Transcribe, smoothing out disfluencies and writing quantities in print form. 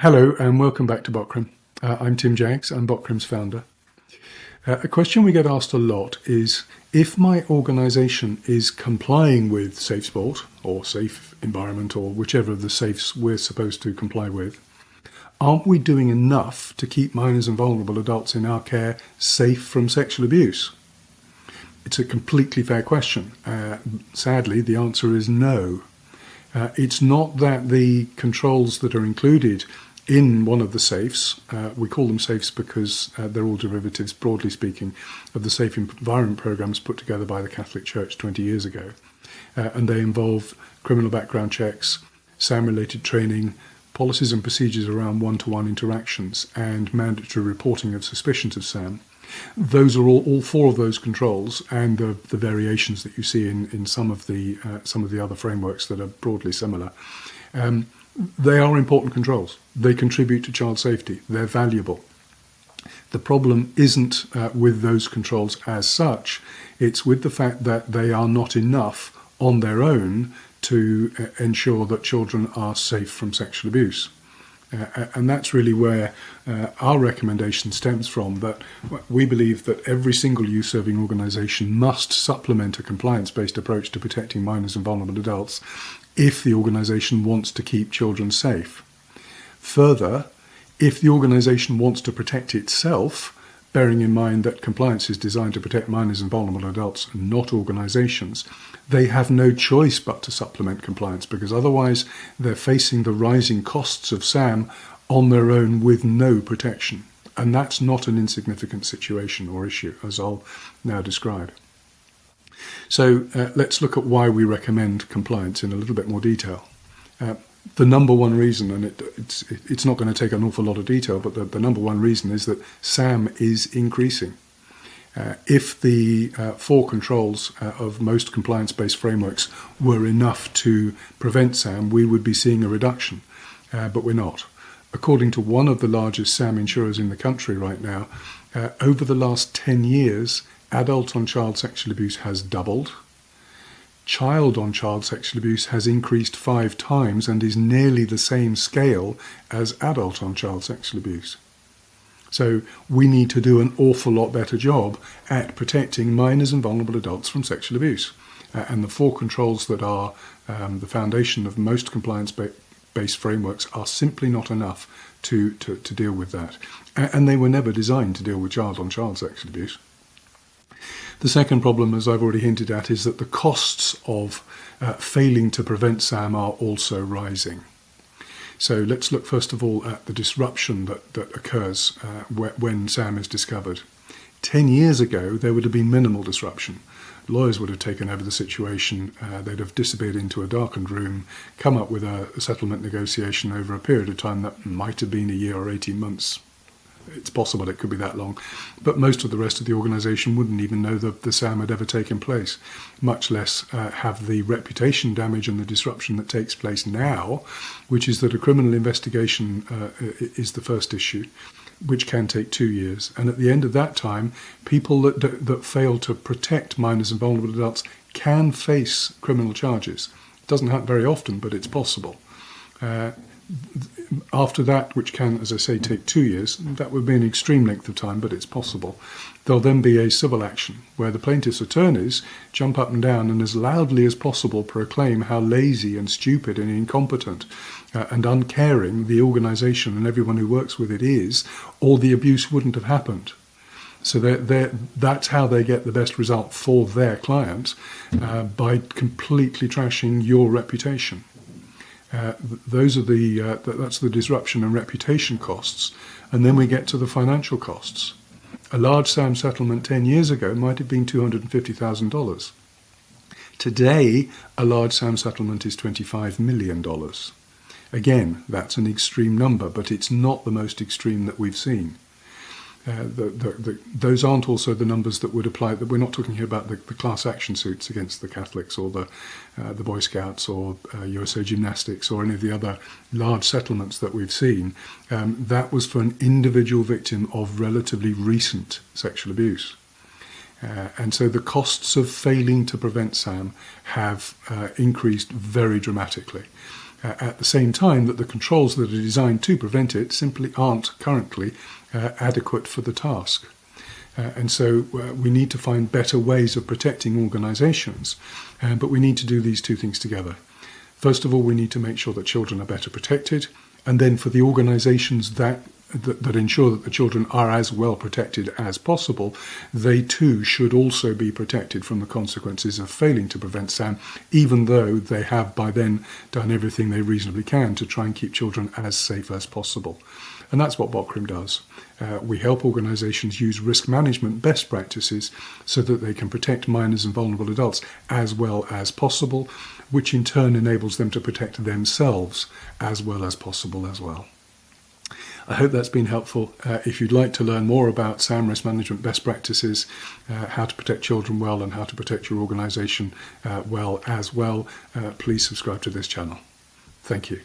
Hello and welcome back to Botcrim. I'm Tim Jaggs, I'm Botcrim's founder. A question we get asked a lot is, if my organisation is complying with Safe Sport or Safe Environment or whichever of the safes we're supposed to comply with, aren't we doing enough to keep minors and vulnerable adults in our care safe from sexual abuse? It's a completely fair question. Sadly, the answer is no. It's not that the controls that are included in one of the safes, we call them safes because they're all derivatives, broadly speaking, of the Safe Environment programs put together by the Catholic Church 20 years ago. And they involve criminal background checks, SAM-related training, policies and procedures around one-to-one interactions, and mandatory reporting of suspicions of SAM. Those are all four of those controls, and the variations that you see in some of the other frameworks that are broadly similar. They are important controls. They contribute to child safety. They're valuable. The problem isn't with those controls as such. It's with the fact that they are not enough on their own to ensure that children are safe from sexual abuse. And that's really where our recommendation stems from, that we believe that every single youth-serving organisation must supplement a compliance-based approach to protecting minors and vulnerable adults if the organisation wants to keep children safe. Further, if the organisation wants to protect itself, bearing in mind that compliance is designed to protect minors and vulnerable adults, not organisations, they have no choice but to supplement compliance, because otherwise they're facing the rising costs of SAM on their own with no protection. And that's not an insignificant situation or issue, as I'll now describe. So let's look at why we recommend compliance in a little bit more detail. The number one reason, and it's not going to take an awful lot of detail, but the number one reason is that SAM is increasing. If the four controls of most compliance-based frameworks were enough to prevent SAM, we would be seeing a reduction, but we're not. According to one of the largest SAM insurers in the country right now, over the last 10 years, adult-on-child sexual abuse has doubled. Child-on-child sexual abuse has increased 5 times and is nearly the same scale as adult-on-child sexual abuse. So we need to do an awful lot better job at protecting minors and vulnerable adults from sexual abuse. And the four controls that are the foundation of most compliance-based frameworks are simply not enough to deal with that. And they were never designed to deal with child-on-child sexual abuse. The second problem, as I've already hinted at, is that the costs of failing to prevent SAM are also rising. So let's look first of all at the disruption that occurs when SAM is discovered. 10 years ago, there would have been minimal disruption. Lawyers would have taken over the situation, they'd have disappeared into a darkened room, come up with a settlement negotiation over a period of time that might have been a year or 18 months. It's possible it could be that long, but most of the rest of the organisation wouldn't even know that the SAM had ever taken place, much less have the reputation damage and the disruption that takes place now, which is that a criminal investigation is the first issue, which can take 2 years. And at the end of that time, people that fail to protect minors and vulnerable adults can face criminal charges. It doesn't happen very often, but it's possible. After that, which can, as I say, take 2 years, that would be an extreme length of time, but it's possible. There'll then be a civil action where the plaintiff's attorneys jump up and down and as loudly as possible proclaim how lazy and stupid and incompetent and uncaring the organisation and everyone who works with it is, or the abuse wouldn't have happened. So that's how they get the best result for their client, by completely trashing your reputation. Those are that's the disruption and reputation costs, and then we get to the financial costs. A large SAM settlement 10 years ago might have been $250,000. Today, a large SAM settlement is $25 million. Again, that's an extreme number, but it's not the most extreme that we've seen. Those aren't also the numbers that would apply. That we're not talking here about the class action suits against the Catholics or the Boy Scouts or USA Gymnastics or any of the other large settlements that we've seen. That was for an individual victim of relatively recent sexual abuse. And so the costs of failing to prevent SAM have increased very dramatically. at the same time that the controls that are designed to prevent it simply aren't currently adequate for the task. And so we need to find better ways of protecting organisations, but we need to do these two things together. First of all, we need to make sure that children are better protected, and then for the organisations that ensure that the children are as well protected as possible, they too should also be protected from the consequences of failing to prevent SAM, even though they have by then done everything they reasonably can to try and keep children as safe as possible. And that's what BOCCRIM does. We help organisations use risk management best practices so that they can protect minors and vulnerable adults as well as possible, which in turn enables them to protect themselves as well as possible as well. I hope that's been helpful. If you'd like to learn more about SAM risk management best practices, how to protect children well and how to protect your organisation well as well, please subscribe to this channel. Thank you.